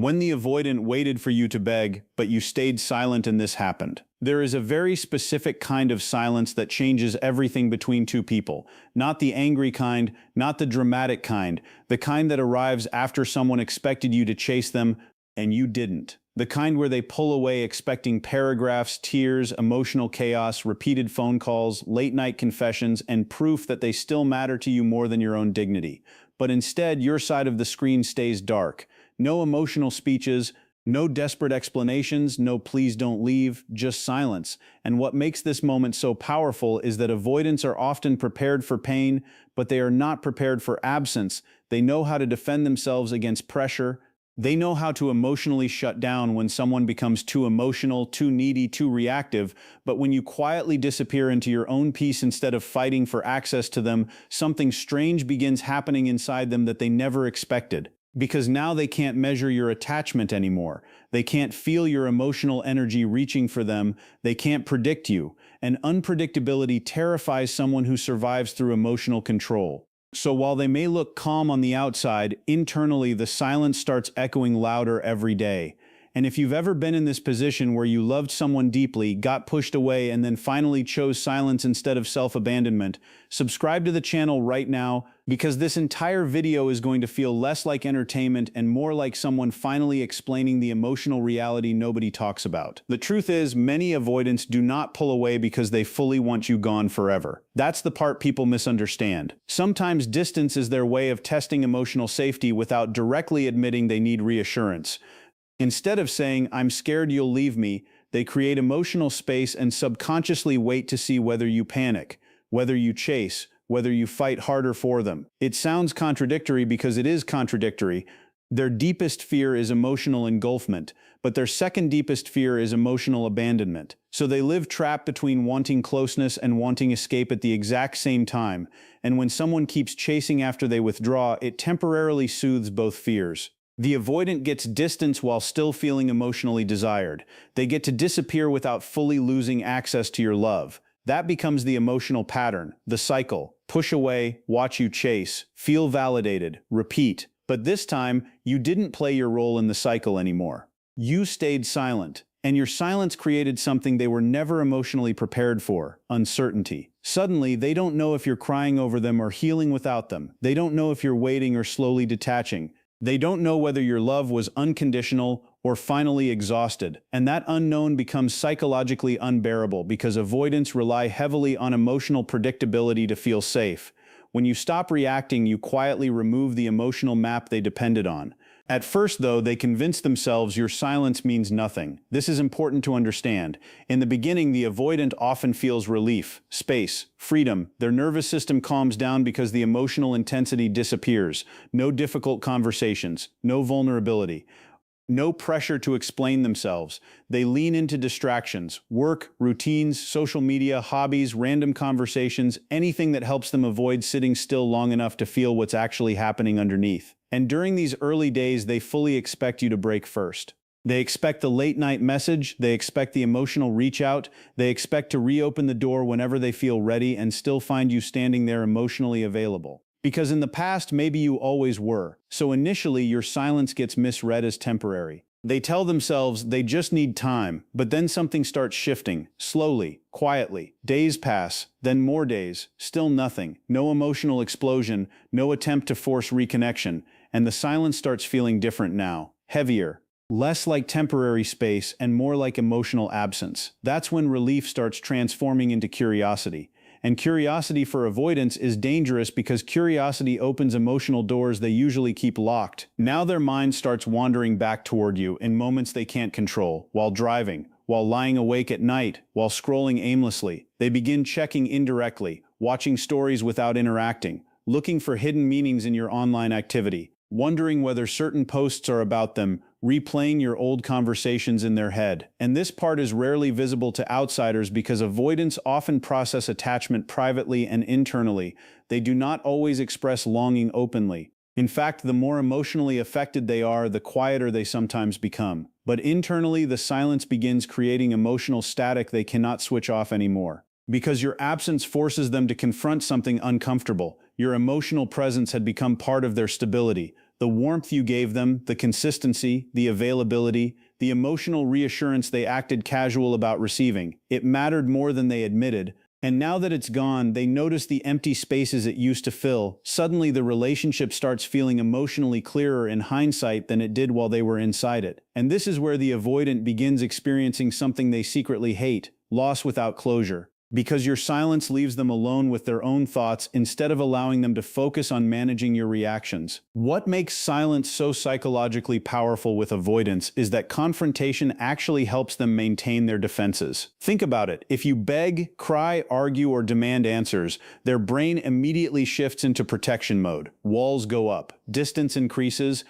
When the avoidant waited for you to beg, but you stayed silent and this happened. There is a very specific kind of silence that changes everything between two people. Not the angry kind, not the dramatic kind, the kind that arrives after someone expected you to chase them and you didn't. The kind where they pull away expecting paragraphs, tears, emotional chaos, repeated phone calls, late-night confessions, and proof that they still matter to you more than your own dignity. But instead, your side of the screen stays dark. No emotional speeches, no desperate explanations, no please don't leave, just silence. And what makes this moment so powerful is that avoidants are often prepared for pain, but they are not prepared for absence. They know how to defend themselves against pressure. They know how to emotionally shut down when someone becomes too emotional, too needy, too reactive, but when you quietly disappear into your own peace instead of fighting for access to them, something strange begins happening inside them that they never expected. Because now they can't measure your attachment anymore. They can't feel your emotional energy reaching for them. They can't predict you. And unpredictability terrifies someone who survives through emotional control. So while they may look calm on the outside, internally the silence starts echoing louder every day. And if you've ever been in this position where you loved someone deeply, got pushed away, and then finally chose silence instead of self-abandonment, subscribe to the channel right now, because this entire video is going to feel less like entertainment and more like someone finally explaining the emotional reality nobody talks about. The truth is, many avoidants do not pull away because they fully want you gone forever. That's the part people misunderstand. Sometimes distance is their way of testing emotional safety without directly admitting they need reassurance. Instead of saying, "I'm scared you'll leave me," they create emotional space and subconsciously wait to see whether you panic, whether you chase, whether you fight harder for them. It sounds contradictory because it is contradictory. Their deepest fear is emotional engulfment, but their second deepest fear is emotional abandonment. So they live trapped between wanting closeness and wanting escape at the exact same time, and when someone keeps chasing after they withdraw, it temporarily soothes both fears. The avoidant gets distance while still feeling emotionally desired. They get to disappear without fully losing access to your love. That becomes the emotional pattern, the cycle. Push away, watch you chase, feel validated, repeat. But this time, you didn't play your role in the cycle anymore. You stayed silent, and your silence created something they were never emotionally prepared for: uncertainty. Suddenly, they don't know if you're crying over them or healing without them. They don't know if you're waiting or slowly detaching. They don't know whether your love was unconditional or finally exhausted, and that unknown becomes psychologically unbearable because avoidants rely heavily on emotional predictability to feel safe. When you stop reacting, you quietly remove the emotional map they depended on. At first, though, they convince themselves your silence means nothing. This is important to understand. In the beginning, the avoidant often feels relief, space, freedom. Their nervous system calms down because the emotional intensity disappears. No difficult conversations, no vulnerability, no pressure to explain themselves. They lean into distractions, work, routines, social media, hobbies, random conversations, anything that helps them avoid sitting still long enough to feel what's actually happening underneath. And during these early days, they fully expect you to break first. They expect the late-night message, they expect the emotional reach-out, they expect to reopen the door whenever they feel ready and still find you standing there emotionally available. Because in the past, maybe you always were, so initially your silence gets misread as temporary. They tell themselves they just need time, but then something starts shifting, slowly, quietly. Days pass, then more days, still nothing, no emotional explosion, no attempt to force reconnection, and the silence starts feeling different now, heavier, less like temporary space and more like emotional absence. That's when relief starts transforming into curiosity. And curiosity for avoidance is dangerous because curiosity opens emotional doors they usually keep locked. Now their mind starts wandering back toward you in moments they can't control, while driving, while lying awake at night, while scrolling aimlessly. They begin checking indirectly, watching stories without interacting, looking for hidden meanings in your online activity, wondering whether certain posts are about them, replaying your old conversations in their head. And this part is rarely visible to outsiders because avoidants often process attachment privately and internally. They do not always express longing openly. In fact, the more emotionally affected they are, the quieter they sometimes become. But internally, the silence begins creating emotional static they cannot switch off anymore. Because your absence forces them to confront something uncomfortable. Your emotional presence had become part of their stability. The warmth you gave them, the consistency, the availability, the emotional reassurance they acted casual about receiving. It mattered more than they admitted. And now that it's gone, they notice the empty spaces it used to fill. Suddenly, the relationship starts feeling emotionally clearer in hindsight than it did while they were inside it. And this is where the avoidant begins experiencing something they secretly hate: loss without closure. Because your silence leaves them alone with their own thoughts instead of allowing them to focus on managing your reactions. What makes silence so psychologically powerful with avoidance is that confrontation actually helps them maintain their defenses. Think about it. If you beg, cry, argue, or demand answers, their brain immediately shifts into protection mode. Walls go up, distance increases,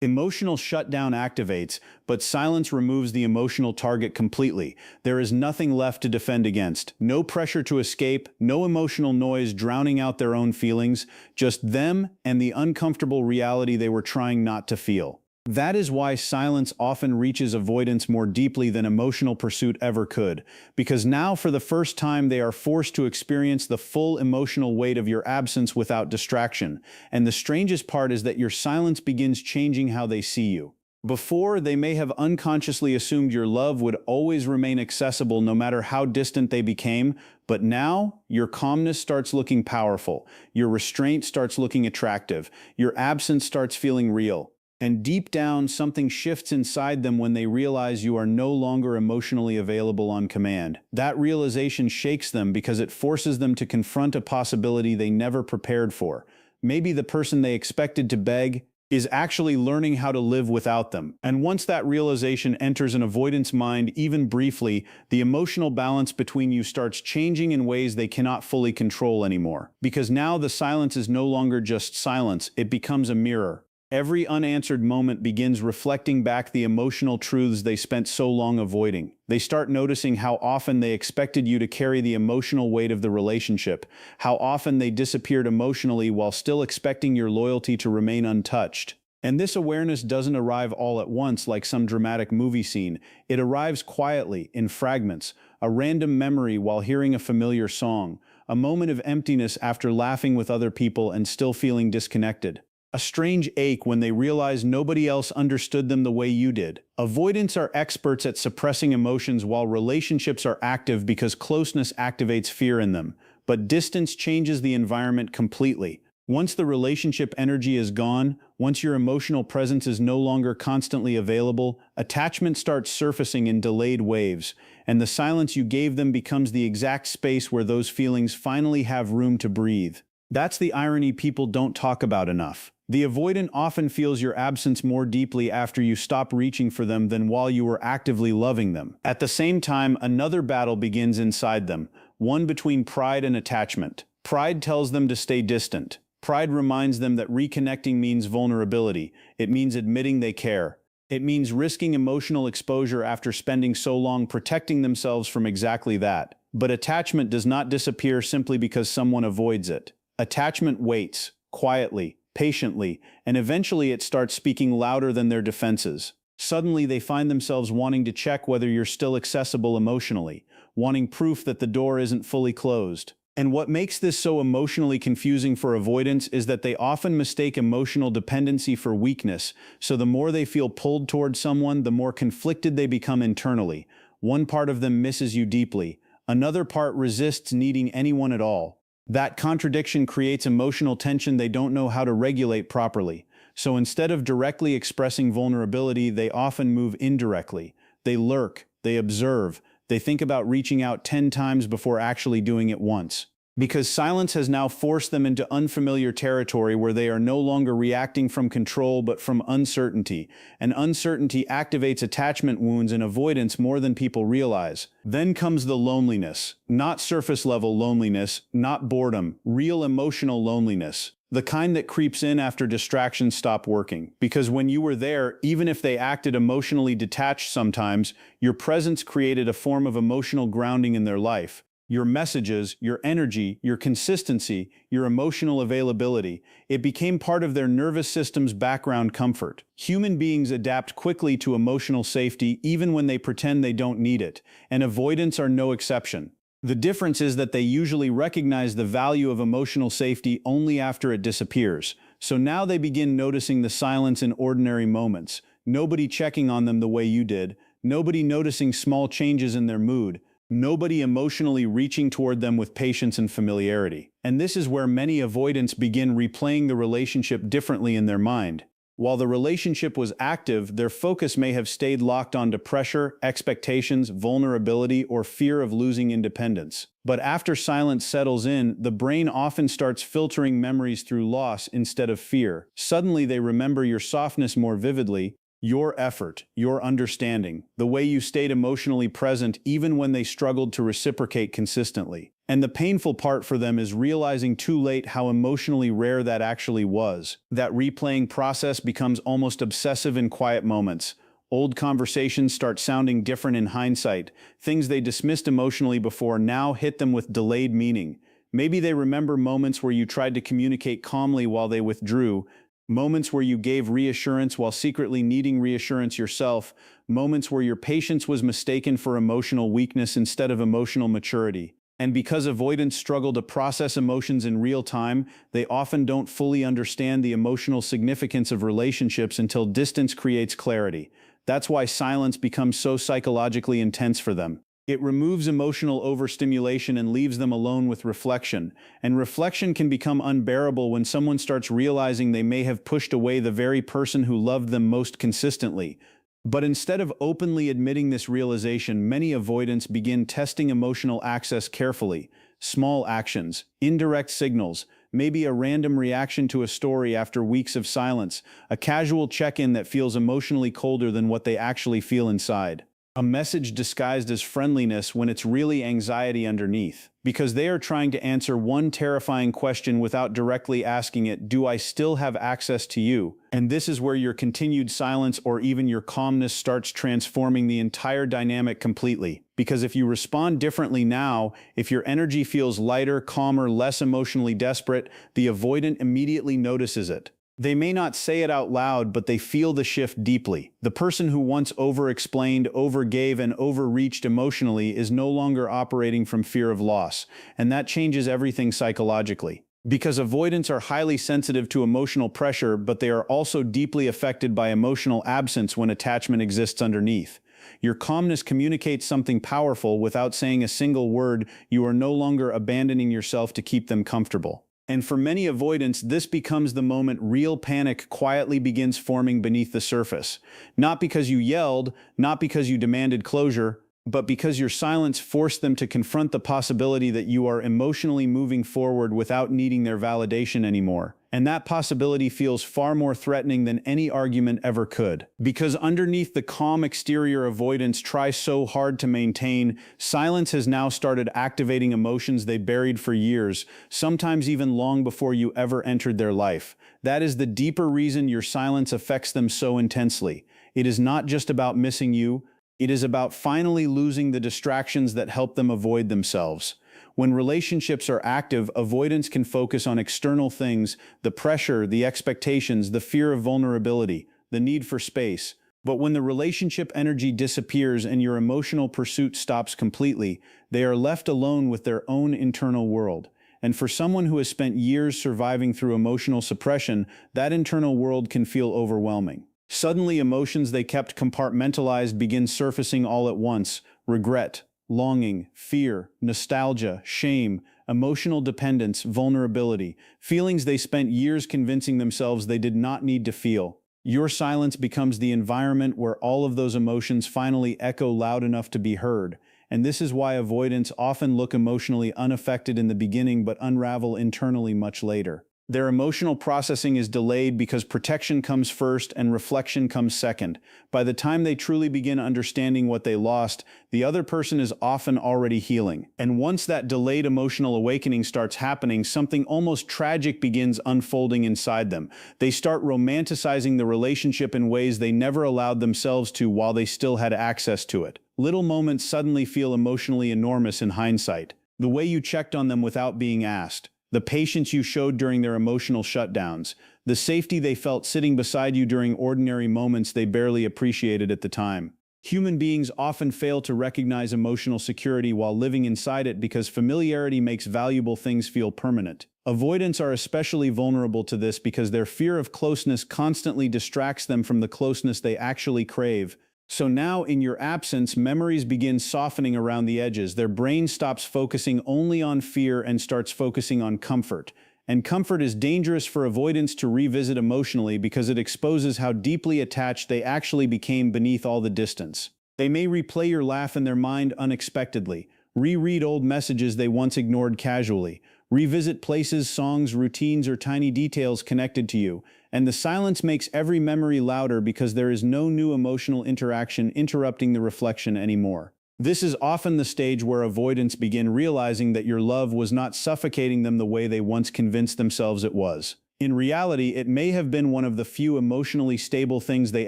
emotional shutdown activates, but silence removes the emotional target completely. There is nothing left to defend against. No pressure to escape, no emotional noise drowning out their own feelings, just them and the uncomfortable reality they were trying not to feel. That is why silence often reaches avoidance more deeply than emotional pursuit ever could, because now for the first time they are forced to experience the full emotional weight of your absence without distraction. And the strangest part is that your silence begins changing how they see you. Before, they may have unconsciously assumed your love would always remain accessible no matter how distant they became, but now your calmness starts looking powerful, your restraint starts looking attractive, your absence starts feeling real. And deep down, something shifts inside them when they realize you are no longer emotionally available on command. That realization shakes them because it forces them to confront a possibility they never prepared for. Maybe the person they expected to beg is actually learning how to live without them. And once that realization enters an avoidance mind, even briefly, the emotional balance between you starts changing in ways they cannot fully control anymore. Because now the silence is no longer just silence, it becomes a mirror. Every unanswered moment begins reflecting back the emotional truths they spent so long avoiding. They start noticing how often they expected you to carry the emotional weight of the relationship, how often they disappeared emotionally while still expecting your loyalty to remain untouched. And this awareness doesn't arrive all at once like some dramatic movie scene. It arrives quietly, in fragments, a random memory while hearing a familiar song, a moment of emptiness after laughing with other people and still feeling disconnected. A strange ache when they realize nobody else understood them the way you did. Avoidants are experts at suppressing emotions while relationships are active because closeness activates fear in them. But distance changes the environment completely. Once the relationship energy is gone, once your emotional presence is no longer constantly available, attachment starts surfacing in delayed waves, and the silence you gave them becomes the exact space where those feelings finally have room to breathe. That's the irony people don't talk about enough. The avoidant often feels your absence more deeply after you stop reaching for them than while you were actively loving them. At the same time, another battle begins inside them, one between pride and attachment. Pride tells them to stay distant. Pride reminds them that reconnecting means vulnerability. It means admitting they care. It means risking emotional exposure after spending so long protecting themselves from exactly that. But attachment does not disappear simply because someone avoids it. Attachment waits, quietly, patiently, and eventually it starts speaking louder than their defenses. Suddenly they find themselves wanting to check whether you're still accessible emotionally, wanting proof that the door isn't fully closed. And what makes this so emotionally confusing for avoidants is that they often mistake emotional dependency for weakness, so the more they feel pulled toward someone, the more conflicted they become internally. One part of them misses you deeply, another part resists needing anyone at all. That contradiction creates emotional tension they don't know how to regulate properly. So instead of directly expressing vulnerability, they often move indirectly. They lurk, they observe, they think about reaching out 10 times before actually doing it once. Because silence has now forced them into unfamiliar territory where they are no longer reacting from control but from uncertainty, and uncertainty activates attachment wounds and avoidance more than people realize. Then comes the loneliness, not surface-level loneliness, not boredom, real emotional loneliness. The kind that creeps in after distractions stop working. Because when you were there, even if they acted emotionally detached sometimes, your presence created a form of emotional grounding in their life. Your messages, your energy, your consistency, your emotional availability, it became part of their nervous system's background comfort. Human beings adapt quickly to emotional safety even when they pretend they don't need it, and avoidants are no exception. The difference is that they usually recognize the value of emotional safety only after it disappears. So now they begin noticing the silence in ordinary moments, nobody checking on them the way you did, nobody noticing small changes in their mood, nobody emotionally reaching toward them with patience and familiarity. And this is where many avoidants begin replaying the relationship differently in their mind. While the relationship was active, their focus may have stayed locked onto pressure, expectations, vulnerability, or fear of losing independence. But after silence settles in, the brain often starts filtering memories through loss instead of fear. Suddenly they remember your softness more vividly, your effort, your understanding, the way you stayed emotionally present even when they struggled to reciprocate consistently. And the painful part for them is realizing too late how emotionally rare that actually was. That replaying process becomes almost obsessive in quiet moments. Old conversations start sounding different in hindsight. Things they dismissed emotionally before now hit them with delayed meaning. Maybe they remember moments where you tried to communicate calmly while they withdrew, moments where you gave reassurance while secretly needing reassurance yourself, moments where your patience was mistaken for emotional weakness instead of emotional maturity. And because avoidants struggle to process emotions in real time, they often don't fully understand the emotional significance of relationships until distance creates clarity. That's why silence becomes so psychologically intense for them. It removes emotional overstimulation and leaves them alone with reflection. And reflection can become unbearable when someone starts realizing they may have pushed away the very person who loved them most consistently. But instead of openly admitting this realization, many avoidants begin testing emotional access carefully. Small actions, indirect signals, maybe a random reaction to a story after weeks of silence, a casual check-in that feels emotionally colder than what they actually feel inside. A message disguised as friendliness when it's really anxiety underneath. Because they are trying to answer one terrifying question without directly asking it, do I still have access to you? And this is where your continued silence or even your calmness starts transforming the entire dynamic completely. Because if you respond differently now, if your energy feels lighter, calmer, less emotionally desperate, the avoidant immediately notices it. They may not say it out loud, but they feel the shift deeply. The person who once over-explained, overgave, and overreached emotionally is no longer operating from fear of loss, and that changes everything psychologically. Because avoidants are highly sensitive to emotional pressure, but they are also deeply affected by emotional absence when attachment exists underneath. Your calmness communicates something powerful without saying a single word. You are no longer abandoning yourself to keep them comfortable. And for many avoidants, this becomes the moment real panic quietly begins forming beneath the surface. Not because you yelled, not because you demanded closure, but because your silence forced them to confront the possibility that you are emotionally moving forward without needing their validation anymore. And that possibility feels far more threatening than any argument ever could. Because underneath the calm exterior avoidance try so hard to maintain, silence has now started activating emotions they buried for years, sometimes even long before you ever entered their life. That is the deeper reason your silence affects them so intensely. It is not just about missing you. It is about finally losing the distractions that help them avoid themselves. When relationships are active, avoidance can focus on external things, the pressure, the expectations, the fear of vulnerability, the need for space. But when the relationship energy disappears and your emotional pursuit stops completely, they are left alone with their own internal world. And for someone who has spent years surviving through emotional suppression, that internal world can feel overwhelming. Suddenly, emotions they kept compartmentalized begin surfacing all at once: regret, longing, fear, nostalgia, shame, emotional dependence, vulnerability, feelings they spent years convincing themselves they did not need to feel. Your silence becomes the environment where all of those emotions finally echo loud enough to be heard. And this is why avoidants often look emotionally unaffected in the beginning but unravel internally much later. Their emotional processing is delayed because protection comes first and reflection comes second. By the time they truly begin understanding what they lost, the other person is often already healing. And once that delayed emotional awakening starts happening, something almost tragic begins unfolding inside them. They start romanticizing the relationship in ways they never allowed themselves to while they still had access to it. Little moments suddenly feel emotionally enormous in hindsight. The way you checked on them without being asked, the patience you showed during their emotional shutdowns, the safety they felt sitting beside you during ordinary moments they barely appreciated at the time. Human beings often fail to recognize emotional security while living inside it because familiarity makes valuable things feel permanent. Avoidants are especially vulnerable to this because their fear of closeness constantly distracts them from the closeness they actually crave. So now, in your absence, memories begin softening around the edges. Their brain stops focusing only on fear and starts focusing on comfort. And comfort is dangerous for avoidants to revisit emotionally because it exposes how deeply attached they actually became beneath all the distance. They may replay your laugh in their mind unexpectedly, reread old messages they once ignored casually, revisit places, songs, routines, or tiny details connected to you, and the silence makes every memory louder because there is no new emotional interaction interrupting the reflection anymore. This is often the stage where avoidants begin realizing that your love was not suffocating them the way they once convinced themselves it was. In reality, it may have been one of the few emotionally stable things they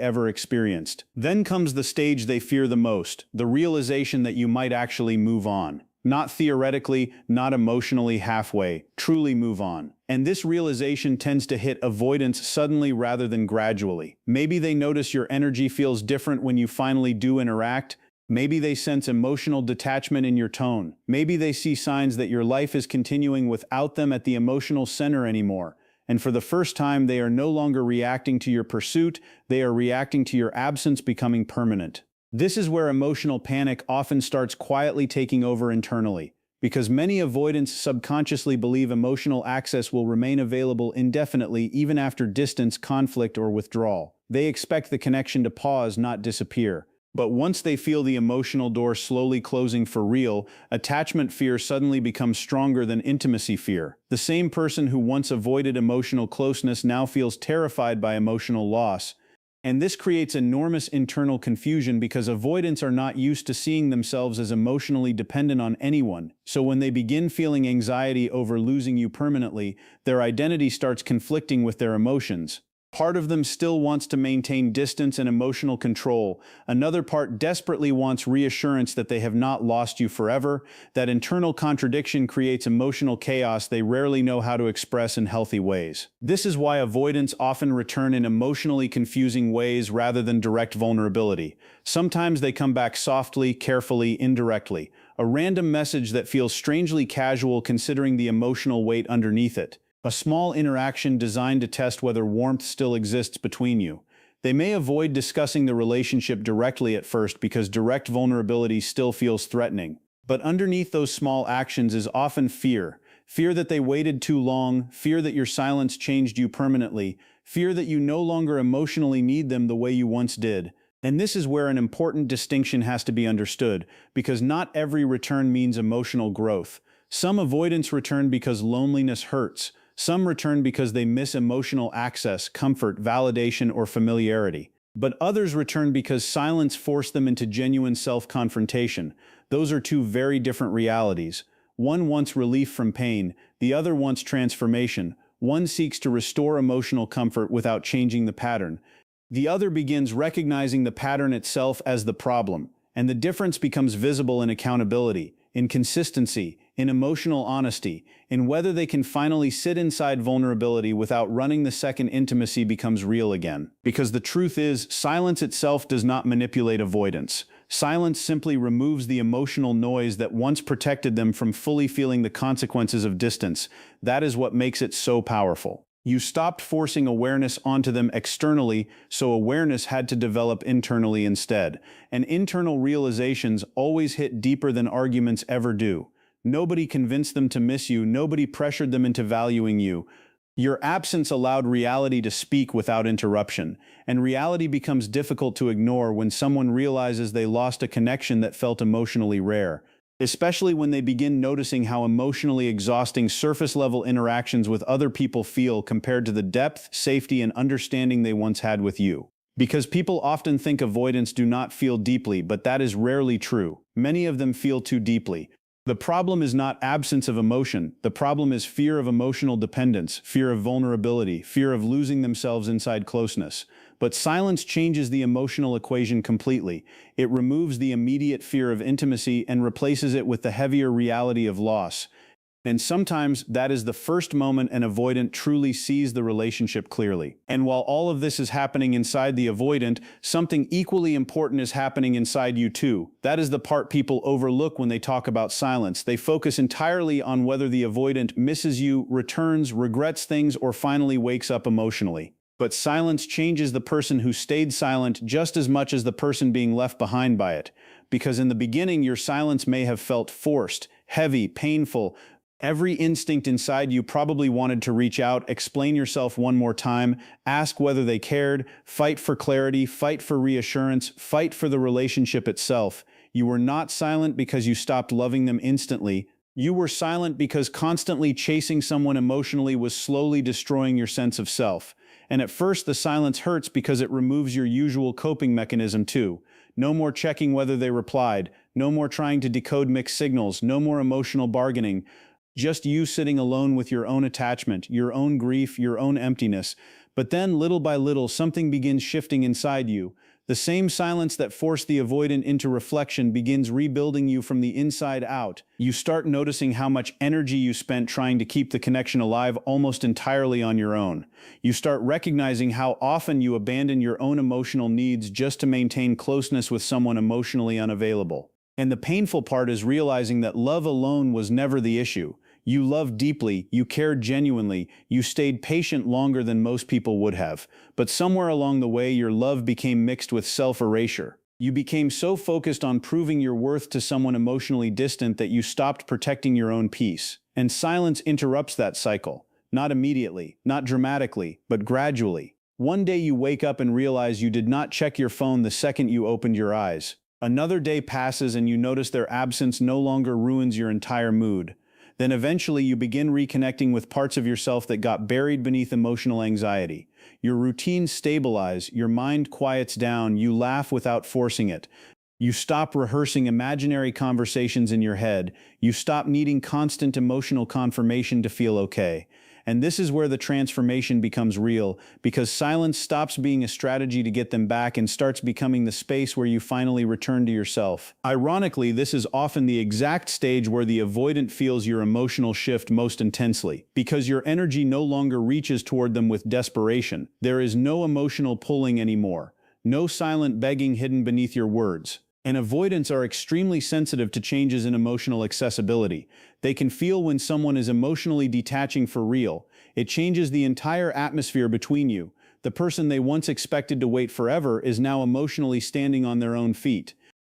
ever experienced. Then comes the stage they fear the most, the realization that you might actually move on. Not theoretically, not emotionally halfway, truly move on. And this realization tends to hit avoidants suddenly rather than gradually. Maybe they notice your energy feels different when you finally do interact. Maybe they sense emotional detachment in your tone. Maybe they see signs that your life is continuing without them at the emotional center anymore. And for the first time, they are no longer reacting to your pursuit, they are reacting to your absence becoming permanent. This is where emotional panic often starts quietly taking over internally, because many avoidants subconsciously believe emotional access will remain available indefinitely even after distance, conflict, or withdrawal. They expect the connection to pause, not disappear. But once they feel the emotional door slowly closing for real, attachment fear suddenly becomes stronger than intimacy fear. The same person who once avoided emotional closeness now feels terrified by emotional loss. And this creates enormous internal confusion because avoidants are not used to seeing themselves as emotionally dependent on anyone. So when they begin feeling anxiety over losing you permanently, their identity starts conflicting with their emotions. Part of them still wants to maintain distance and emotional control. Another part desperately wants reassurance that they have not lost you forever. That internal contradiction creates emotional chaos they rarely know how to express in healthy ways. This is why avoidants often return in emotionally confusing ways rather than direct vulnerability. Sometimes they come back softly, carefully, indirectly. A random message that feels strangely casual considering the emotional weight underneath it. A small interaction designed to test whether warmth still exists between you. They may avoid discussing the relationship directly at first because direct vulnerability still feels threatening. But underneath those small actions is often fear. Fear that they waited too long, fear that your silence changed you permanently, fear that you no longer emotionally need them the way you once did. And this is where an important distinction has to be understood, because not every return means emotional growth. Some avoidants return because loneliness hurts. Some return because they miss emotional access, comfort, validation, or familiarity. But others return because silence forced them into genuine self-confrontation. Those are two very different realities. One wants relief from pain, the other wants transformation. One seeks to restore emotional comfort without changing the pattern. The other begins recognizing the pattern itself as the problem, and the difference becomes visible in accountability, in consistency, in emotional honesty, in whether they can finally sit inside vulnerability without running the second intimacy becomes real again. Because the truth is, silence itself does not manipulate avoidance. Silence simply removes the emotional noise that once protected them from fully feeling the consequences of distance. That is what makes it so powerful. You stopped forcing awareness onto them externally, so awareness had to develop internally instead. And internal realizations always hit deeper than arguments ever do. Nobody convinced them to miss you, nobody pressured them into valuing you. Your absence allowed reality to speak without interruption, and reality becomes difficult to ignore when someone realizes they lost a connection that felt emotionally rare. Especially when they begin noticing how emotionally exhausting surface-level interactions with other people feel compared to the depth, safety, and understanding they once had with you. Because people often think avoidants do not feel deeply, but that is rarely true. Many of them feel too deeply. The problem is not absence of emotion. The problem is fear of emotional dependence, fear of vulnerability, fear of losing themselves inside closeness. But silence changes the emotional equation completely. It removes the immediate fear of intimacy and replaces it with the heavier reality of loss. And sometimes that is the first moment an avoidant truly sees the relationship clearly. And while all of this is happening inside the avoidant, something equally important is happening inside you too. That is the part people overlook when they talk about silence. They focus entirely on whether the avoidant misses you, returns, regrets things, or finally wakes up emotionally. But silence changes the person who stayed silent just as much as the person being left behind by it. Because in the beginning, your silence may have felt forced, heavy, painful. Every instinct inside you probably wanted to reach out, explain yourself one more time, ask whether they cared, fight for clarity, fight for reassurance, fight for the relationship itself. You were not silent because you stopped loving them instantly. You were silent because constantly chasing someone emotionally was slowly destroying your sense of self. And at first, the silence hurts because it removes your usual coping mechanism too. No more checking whether they replied, no more trying to decode mixed signals, no more emotional bargaining. Just you sitting alone with your own attachment, your own grief, your own emptiness. But then, little by little, something begins shifting inside you. The same silence that forced the avoidant into reflection begins rebuilding you from the inside out. You start noticing how much energy you spent trying to keep the connection alive almost entirely on your own. You start recognizing how often you abandon your own emotional needs just to maintain closeness with someone emotionally unavailable. And the painful part is realizing that love alone was never the issue. You loved deeply, you cared genuinely, you stayed patient longer than most people would have. But somewhere along the way, your love became mixed with self-erasure. You became so focused on proving your worth to someone emotionally distant that you stopped protecting your own peace. And silence interrupts that cycle. Not immediately, not dramatically, but gradually. One day you wake up and realize you did not check your phone the second you opened your eyes. Another day passes and you notice their absence no longer ruins your entire mood. Then eventually you begin reconnecting with parts of yourself that got buried beneath emotional anxiety. Your routines stabilize, your mind quiets down, you laugh without forcing it. You stop rehearsing imaginary conversations in your head. You stop needing constant emotional confirmation to feel okay. And this is where the transformation becomes real, because silence stops being a strategy to get them back and starts becoming the space where you finally return to yourself. Ironically, this is often the exact stage where the avoidant feels your emotional shift most intensely, because your energy no longer reaches toward them with desperation. There is no emotional pulling anymore, no silent begging hidden beneath your words. And avoidants are extremely sensitive to changes in emotional accessibility. They can feel when someone is emotionally detaching for real. It changes the entire atmosphere between you. The person they once expected to wait forever is now emotionally standing on their own feet.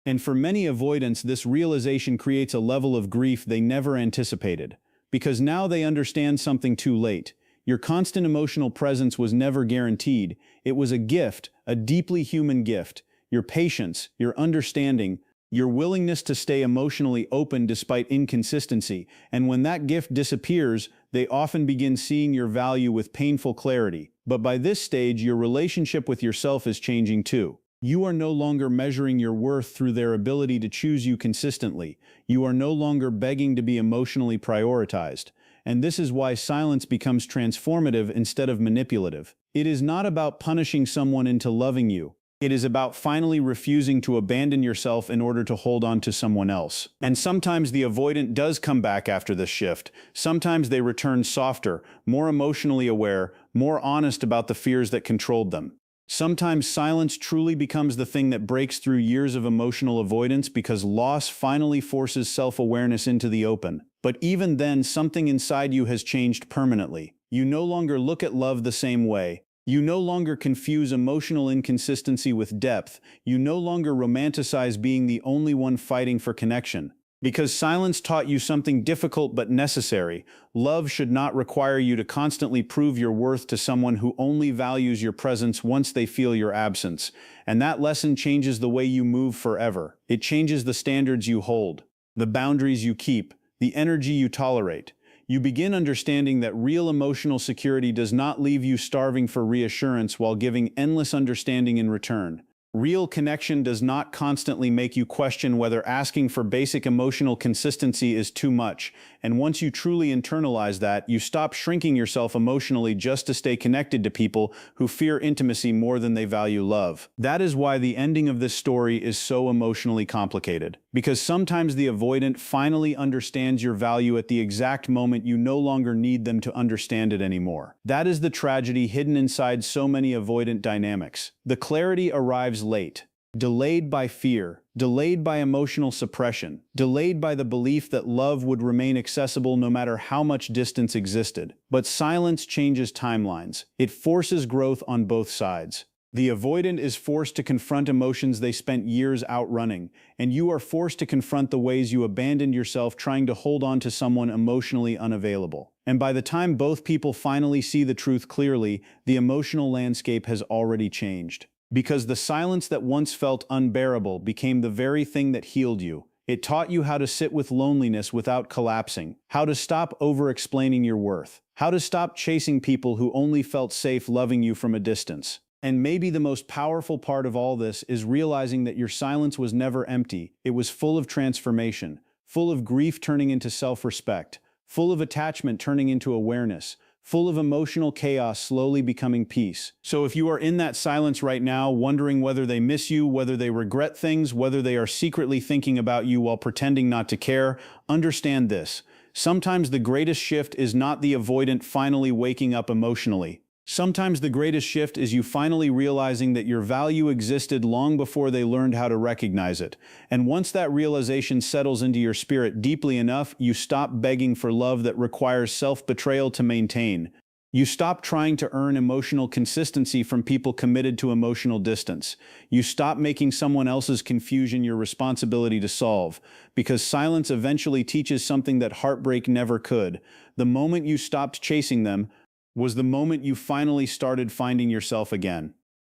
And for many avoidants, this realization creates a level of grief they never anticipated. Because now they understand something too late. Your constant emotional presence was never guaranteed. It was a gift, a deeply human gift. Your patience, your understanding, your willingness to stay emotionally open despite inconsistency, and when that gift disappears, they often begin seeing your value with painful clarity. But by this stage, your relationship with yourself is changing too. You are no longer measuring your worth through their ability to choose you consistently. You are no longer begging to be emotionally prioritized. And this is why silence becomes transformative instead of manipulative. It is not about punishing someone into loving you. It is about finally refusing to abandon yourself in order to hold on to someone else. And sometimes the avoidant does come back after this shift. Sometimes they return softer, more emotionally aware, more honest about the fears that controlled them. Sometimes silence truly becomes the thing that breaks through years of emotional avoidance because loss finally forces self-awareness into the open. But even then, something inside you has changed permanently. You no longer look at love the same way. You no longer confuse emotional inconsistency with depth. You no longer romanticize being the only one fighting for connection. Because silence taught you something difficult but necessary. Love should not require you to constantly prove your worth to someone who only values your presence once they feel your absence. And that lesson changes the way you move forever. It changes the standards you hold, the boundaries you keep, the energy you tolerate. You begin understanding that real emotional security does not leave you starving for reassurance while giving endless understanding in return. Real connection does not constantly make you question whether asking for basic emotional consistency is too much, and once you truly internalize that, you stop shrinking yourself emotionally just to stay connected to people who fear intimacy more than they value love. That is why the ending of this story is so emotionally complicated. Because sometimes the avoidant finally understands your value at the exact moment you no longer need them to understand it anymore. That is the tragedy hidden inside so many avoidant dynamics. The clarity arrives late. Delayed by fear, delayed by emotional suppression, delayed by the belief that love would remain accessible no matter how much distance existed. But silence changes timelines. It forces growth on both sides. The avoidant is forced to confront emotions they spent years outrunning, and you are forced to confront the ways you abandoned yourself trying to hold on to someone emotionally unavailable. And by the time both people finally see the truth clearly, the emotional landscape has already changed. Because the silence that once felt unbearable became the very thing that healed you. It taught you how to sit with loneliness without collapsing, how to stop over-explaining your worth, how to stop chasing people who only felt safe loving you from a distance. And maybe the most powerful part of all this is realizing that your silence was never empty. It was full of transformation, full of grief turning into self-respect, full of attachment turning into awareness, full of emotional chaos slowly becoming peace. So if you are in that silence right now, wondering whether they miss you, whether they regret things, whether they are secretly thinking about you while pretending not to care, understand this. Sometimes the greatest shift is not the avoidant finally waking up emotionally. Sometimes the greatest shift is you finally realizing that your value existed long before they learned how to recognize it. And once that realization settles into your spirit deeply enough, you stop begging for love that requires self-betrayal to maintain. You stop trying to earn emotional consistency from people committed to emotional distance. You stop making someone else's confusion your responsibility to solve, because silence eventually teaches something that heartbreak never could. The moment you stopped chasing them was the moment you finally started finding yourself again.